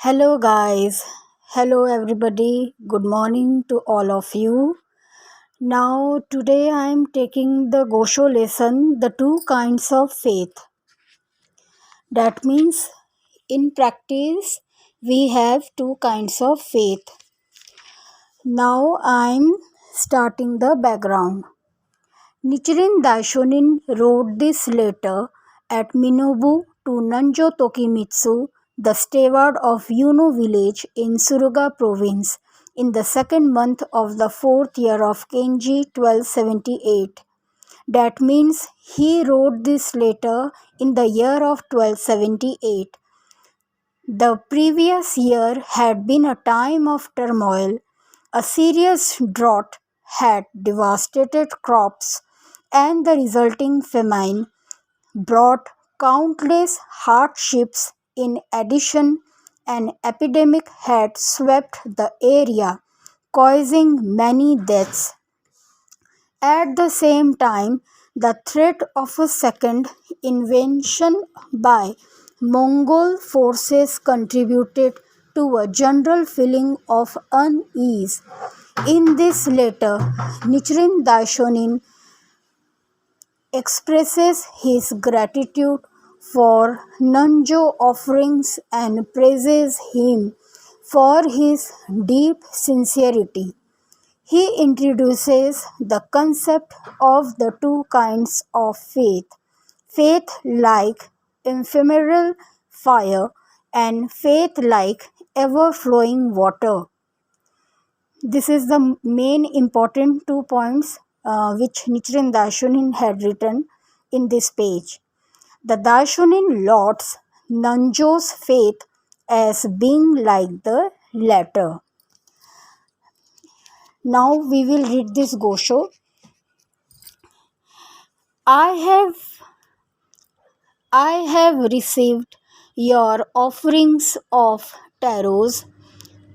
Hello, guys. Hello, everybody. Good morning to all of you. Now, today I am taking the gosho lesson, the two kinds of faith. That means, in practice, we have two kinds of faith. Now, I am starting the background. Nichiren Daishonin wrote this letter at Minobu to Nanjo Tokimitsu, the steward of Yuno village in Suruga province, in the second month of the fourth year of Kenji 1278. That means he wrote this letter in the year of 1278. The previous year had been a time of turmoil. A serious drought had devastated crops, and the resulting famine brought countless hardships. In addition, an epidemic had swept the area, causing many deaths. At the same time, the threat of a second invasion by Mongol forces contributed to a general feeling of unease. In this letter, Nichiren Daishonin expresses his gratitude for Nanjo offerings and praises him for his deep sincerity. He introduces the concept of the two kinds of faith: faith like ephemeral fire and faith like ever flowing water. This is the main important 2 points which Nichiren Daishonin had written in this page. The Daishonin lauds Nanjo's faith as being like the latter. Now we will read this gosho. I have I have received your offerings of taros,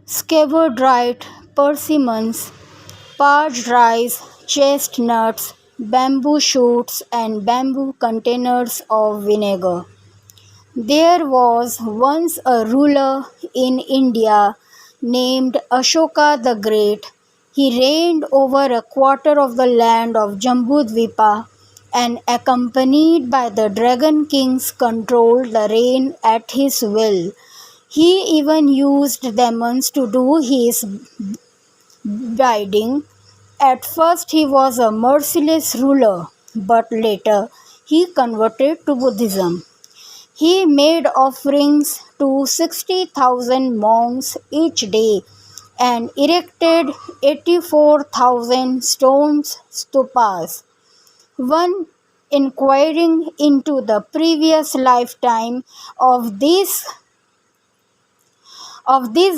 skewered dried persimmons, parched rice, chestnuts, bamboo shoots, and bamboo containers of vinegar. There was once a ruler in India named Ashoka the Great. He reigned over a quarter of the land of Jambudvipa and, accompanied by the dragon kings, controlled the reign at his will. He even used demons to do his bidding. At first he was a merciless ruler, but later he converted to Buddhism. He made offerings to 60,000 monks each day and erected 84,000 stone stupas. One inquiring into the previous lifetime of this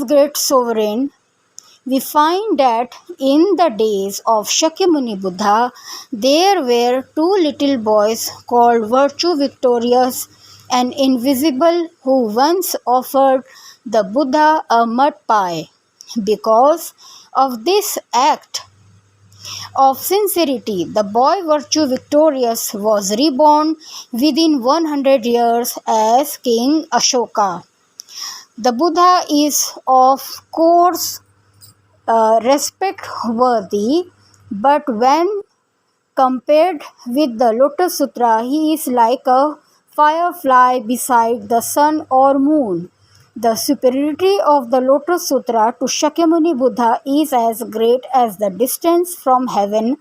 great sovereign, we find that in the days of Shakyamuni Buddha, there were two little boys called Virtue Victorious and Invisible, who once offered the Buddha a mud pie. Because of this act of sincerity, the boy Virtue Victorious was reborn within 100 years as King Ashoka. The Buddha is, of course, respect worthy, but when compared with the Lotus Sutra, he is like a firefly beside the sun or moon. The superiority of the Lotus Sutra to Shakyamuni Buddha is as great as the distance from heaven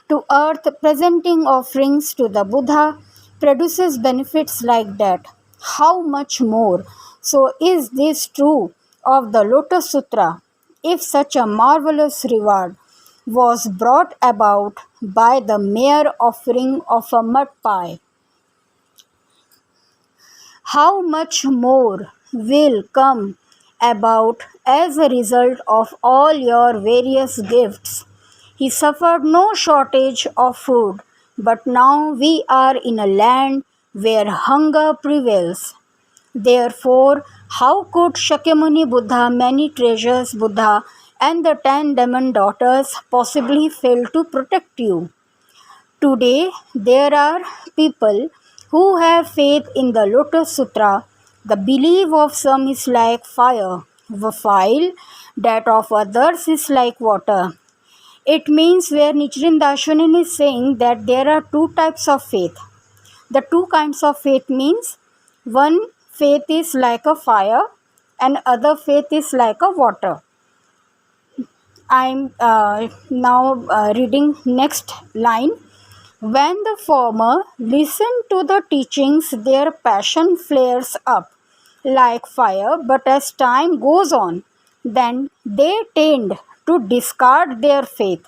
to earth. Presenting offerings to the Buddha produces benefits like that. How much more so is this true of the Lotus Sutra? If such a marvelous reward was brought about by the mere offering of a mud pie, how much more will come about as a result of all your various gifts? He suffered no shortage of food, but now we are in a land where hunger prevails. Therefore, how could Shakyamuni Buddha, many treasures Buddha, and the 10 demon daughters possibly fail to protect you? Today, there are people who have faith in the Lotus Sutra The belief of some is like fire, while that of others is like water. It means where Nichiren Daishonin is saying that there are two types of faith. The two kinds of faith means one faith is like a fire and other faith is like a water. I'm now reading next line. When the former listen to the teachings, their passion flares up like fire, but as time goes on, then they tend to discard their faith.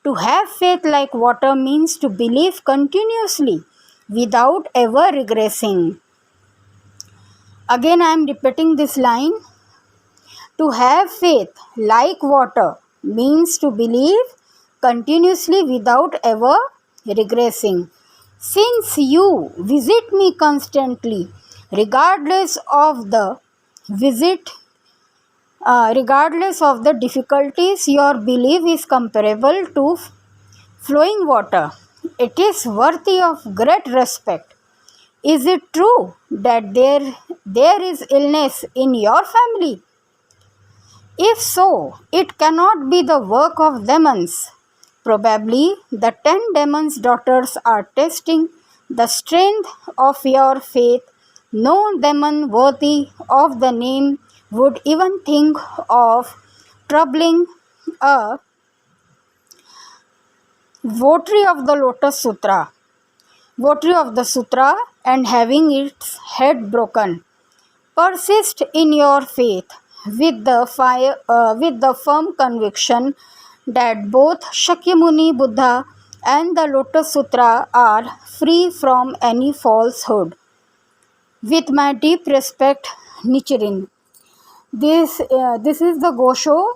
To have faith like water means to believe continuously without ever regressing. Again, I am repeating this line. To have faith like water means to believe continuously without ever regressing. Since you visit me constantly, regardless of the visit, regardless of the difficulties, your belief is comparable to flowing water. It is worthy of great respect. Is it true that there is illness in your family? If so, it cannot be the work of demons. Probably the 10 demons' daughters are testing the strength of your faith. No demon worthy of the name would even think of troubling a votary of the Sutra and having its head broken. Persist in your faith with the firm conviction that both Shakyamuni Buddha and the Lotus Sutra are free from any falsehood. With my deep respect, Nichiren. This is the gosho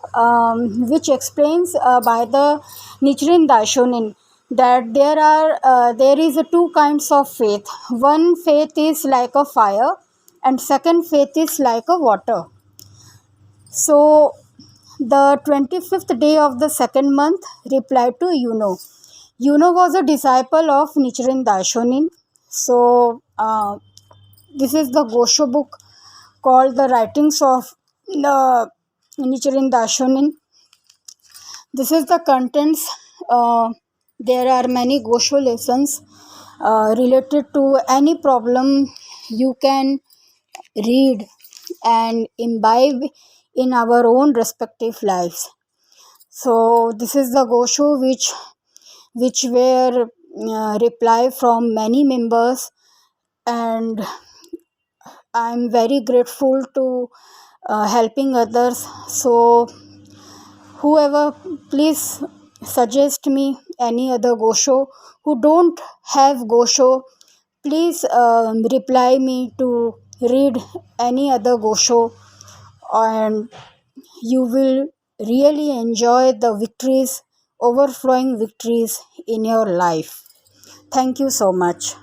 which explains by the Nichiren Daishonin that there is a two kinds of faith. One faith is like a fire and second faith is like a water. So the 25th day of the second month replied to Yuno. Yuno was a disciple of Nichiren Daishonin. So this is the gosho book called The Writings of Nichiren Daishonin. This is the contents. There are many gosho lessons related to any problem you can read and imbibe in our own respective lives. So this is the gosho which were reply from many members, and I am very grateful to helping others. So whoever, please suggest me any other gosho. Who don't have gosho, please reply me to read any other gosho, and you will really enjoy the victories, overflowing victories in your life. Thank you so much.